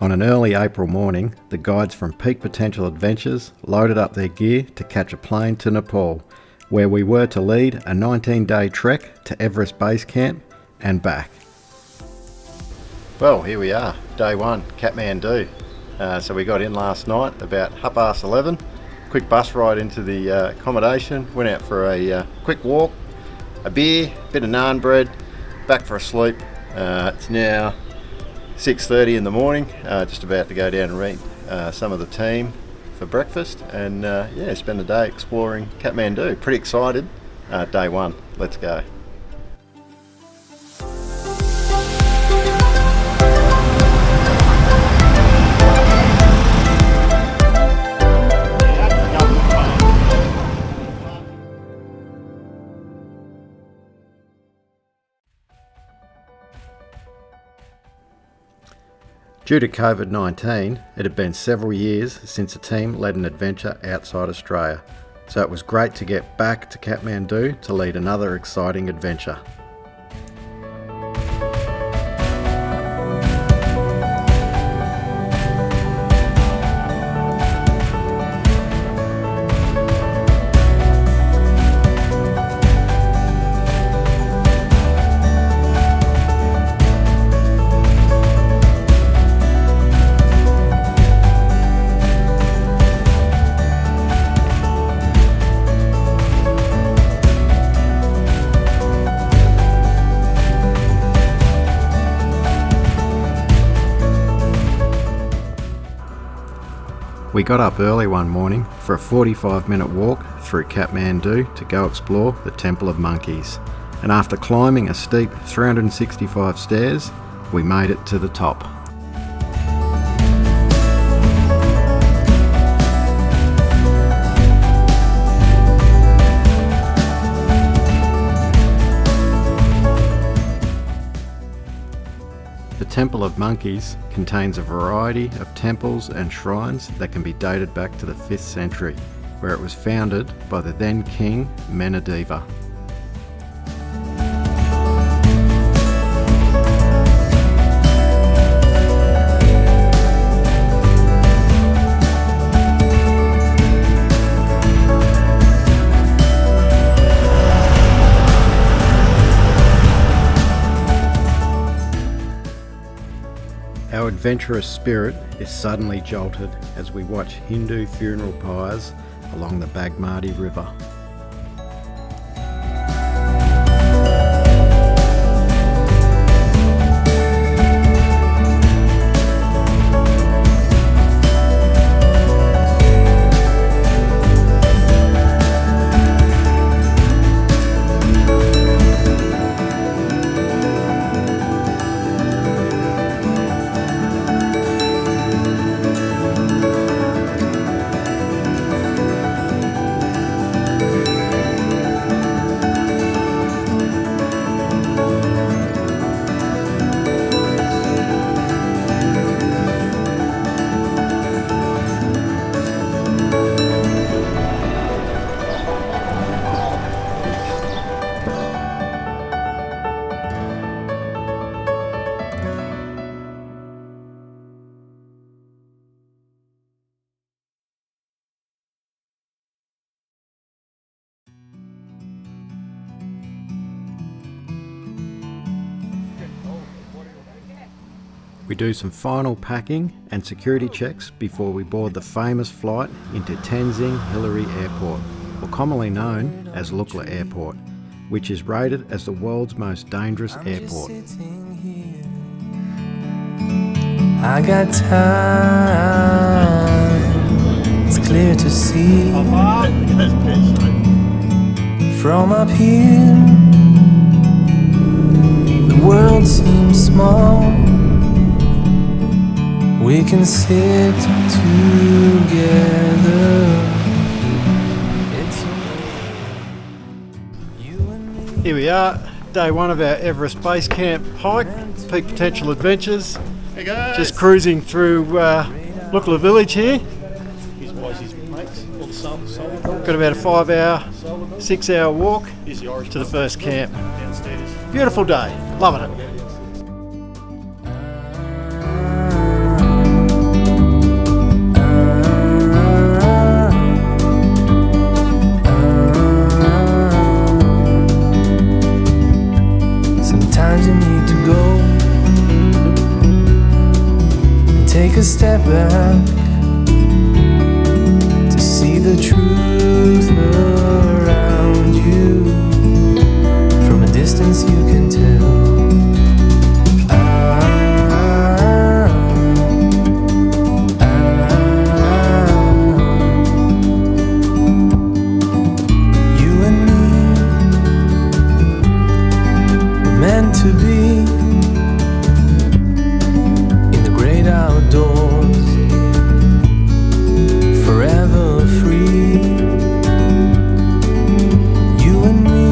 On an early April morning, the guides from Peak Potential Adventures loaded up their gear to catch a plane to Nepal, where we were to lead a 19-day trek to Everest Base Camp and back. Well, here we are, day one, Kathmandu. So we got in last night about 11:30. Quick bus ride into the accommodation, went out for a quick walk, a beer, bit of naan bread, back for a sleep. It's now 6:30 in the morning, just about to go down and meet some of the team for breakfast and spend the day exploring Kathmandu. Pretty excited. Day one, let's go. Due to COVID-19, it had been several years since a team led an adventure outside Australia, so it was great to get back to Kathmandu to lead another exciting adventure. We got up early one morning for a 45-minute walk through Kathmandu to go explore the Temple of Monkeys, and after climbing a steep 365 stairs, we made it to the top. The Temple of Monkeys contains a variety of temples and shrines that can be dated back to the 5th century, where it was founded by the then King Menadeva. Our adventurous spirit is suddenly jolted as we watch Hindu funeral pyres along the Bagmati River. We do some final packing and security checks before we board the famous flight into Tenzing Hillary Airport, or commonly known as Lukla Airport, which is rated as the world's most dangerous airport. I got time, it's clear to see from up here, the world seems small. We can sit together. Here we are, day one of our Everest Base Camp hike, Peak Potential Adventures. Hey guys! Just cruising through Lukla village here. Got about a 6-hour walk to the first camp. Beautiful day, loving it. take a step back to see the truth around you. From a distance you can tell. You and me were meant to be in the great outdoors, forever free. You and me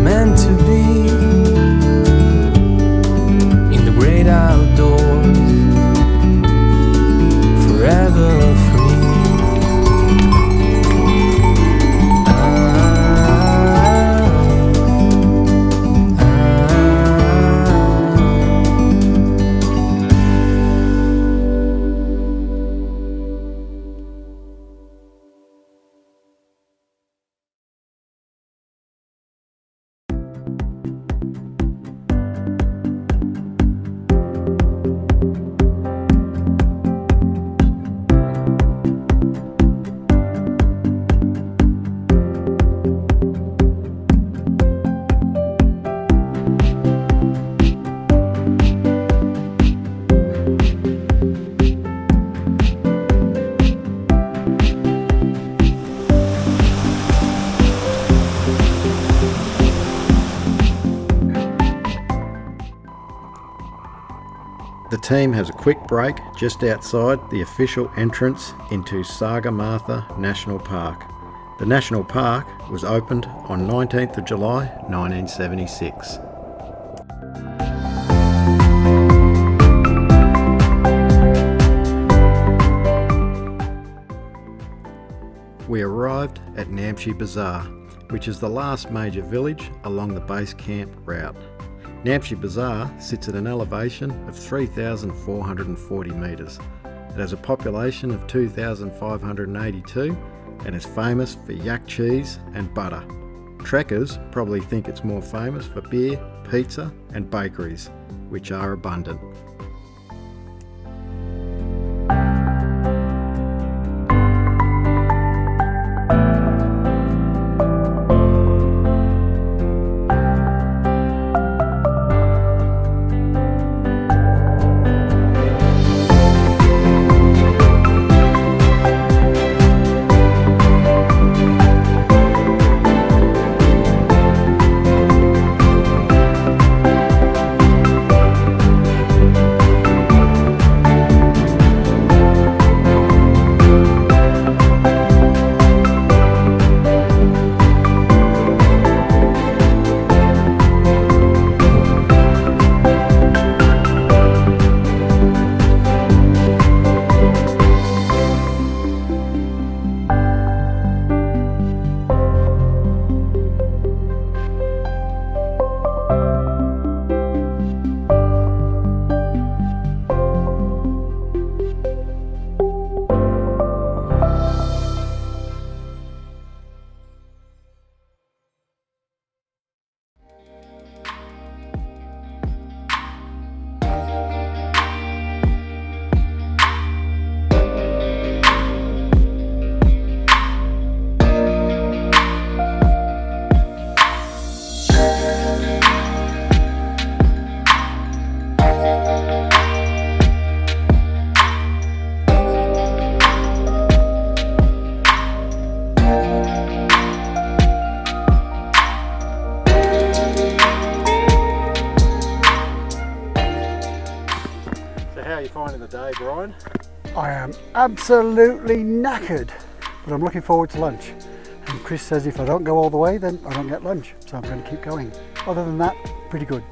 meant to be in the great outdoors, forever free. The team has a quick break just outside the official entrance into Sagarmatha National Park. The National Park was opened on 19th of July 1976. We arrived at Namche Bazaar, which is the last major village along the base camp route. Namche Bazaar sits at an elevation of 3,440 metres. It has a population of 2,582 and is famous for yak cheese and butter. Trekkers probably think it's more famous for beer, pizza and bakeries, which are abundant. How are you finding the day, Brian? I am absolutely knackered, but I'm looking forward to lunch. And Chris says if I don't go all the way, then I don't get lunch, so I'm going to keep going. Other than that, pretty good.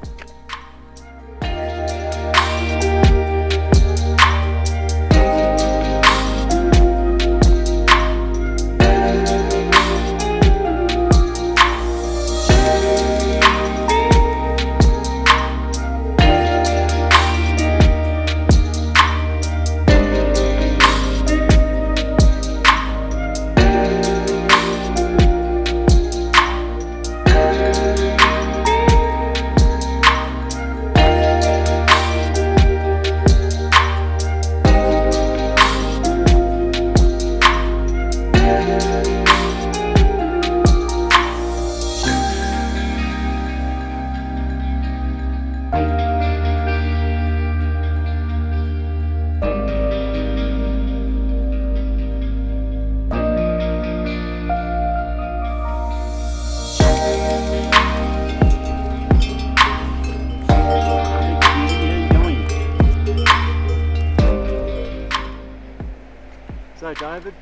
David,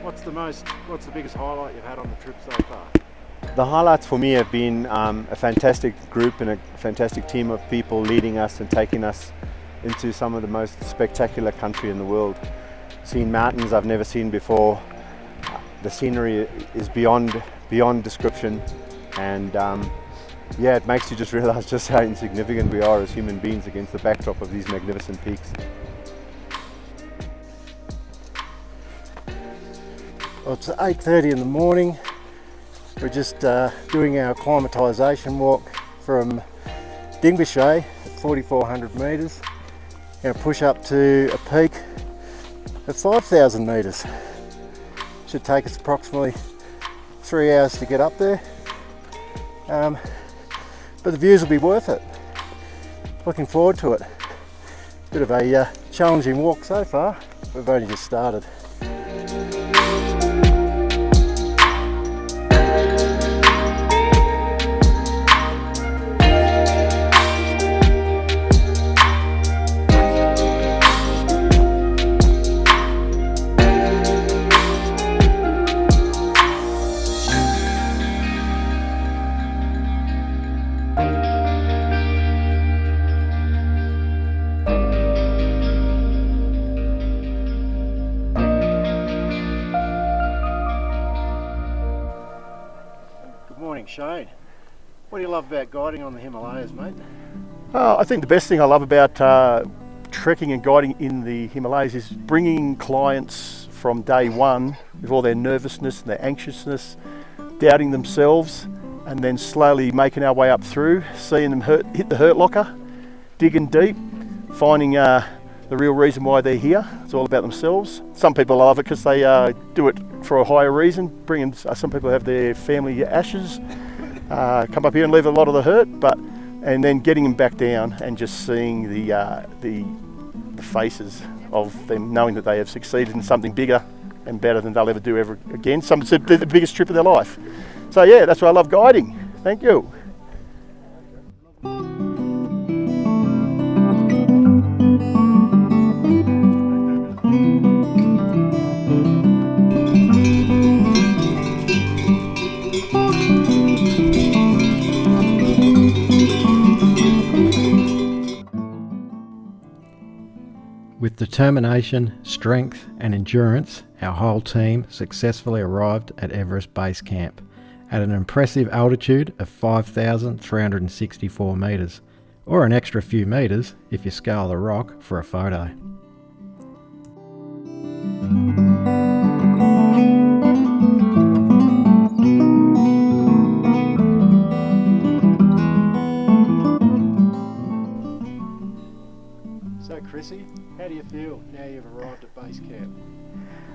what's the biggest highlight you've had on the trip so far? The highlights for me have been a fantastic group and a fantastic team of people leading us and taking us into some of the most spectacular country in the world. Seen mountains I've never seen before. The scenery is beyond description, and yeah, it makes you just realize just how insignificant we are as human beings against the backdrop of these magnificent peaks. Well, it's 8:30 in the morning. We're just doing our acclimatization walk from Dingbishay at 4,400 metres. Going to push up to a peak of 5,000 metres. Should take us approximately 3 hours to get up there. But the views will be worth it. Looking forward to it. Bit of a challenging walk so far. We've only just started. Shane, what do you love about guiding on the Himalayas, mate? I think the best thing I love about trekking and guiding in the Himalayas is bringing clients from day one with all their nervousness and their anxiousness, doubting themselves, and then slowly making our way up through, seeing them hit the hurt locker, digging deep, finding the real reason why they're here. It's all about themselves. Some people love it because they do it for a higher reason. Some people have their family ashes, come up here and leave a lot of the hurt, and then getting them back down and just seeing the faces of them, knowing that they have succeeded in something bigger and better than they'll ever do ever again. It's the biggest trip of their life. So yeah, that's why I love guiding. Thank you. With determination, strength and endurance, our whole team successfully arrived at Everest Base Camp at an impressive altitude of 5,364 metres, or an extra few metres if you scale the rock for a photo. So Chrissy, how do you feel now you've arrived at base camp?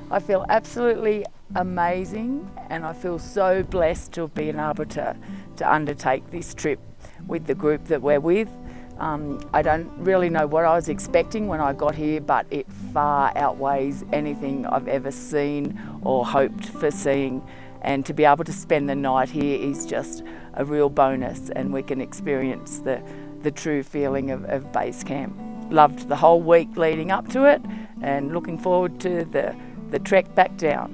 I feel absolutely amazing, and I feel so blessed to have been able to undertake this trip with the group that we're with. I don't really know what I was expecting when I got here, but it far outweighs anything I've ever seen or hoped for seeing. And to be able to spend the night here is just a real bonus, and we can experience the true feeling of base camp. Loved the whole week leading up to it, and looking forward to the trek back down.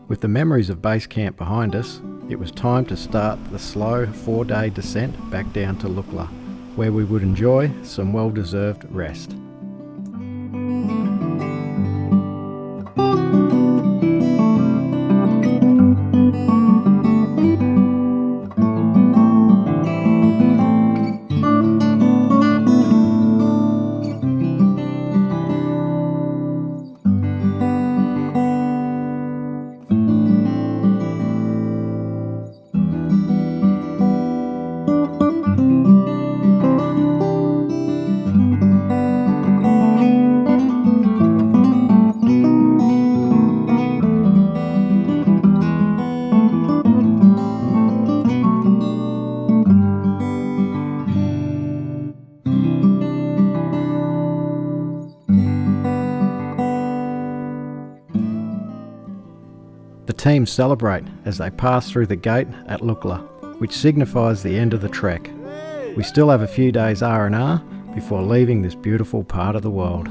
With the memories of base camp behind us, it was time to start the slow 4-day descent back down to Lukla, where we would enjoy some well-deserved rest. team celebrate as they pass through the gate at Lukla, which signifies the end of the trek. We still have a few days R&R before leaving this beautiful part of the world.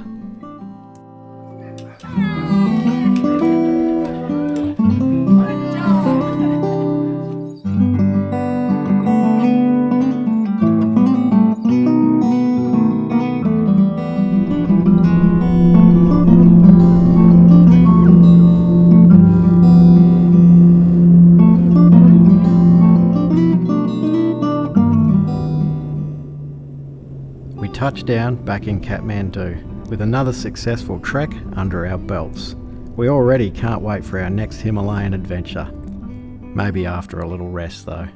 We touched down back in Kathmandu with another successful trek under our belts. We already can't wait for our next Himalayan adventure. Maybe after a little rest though.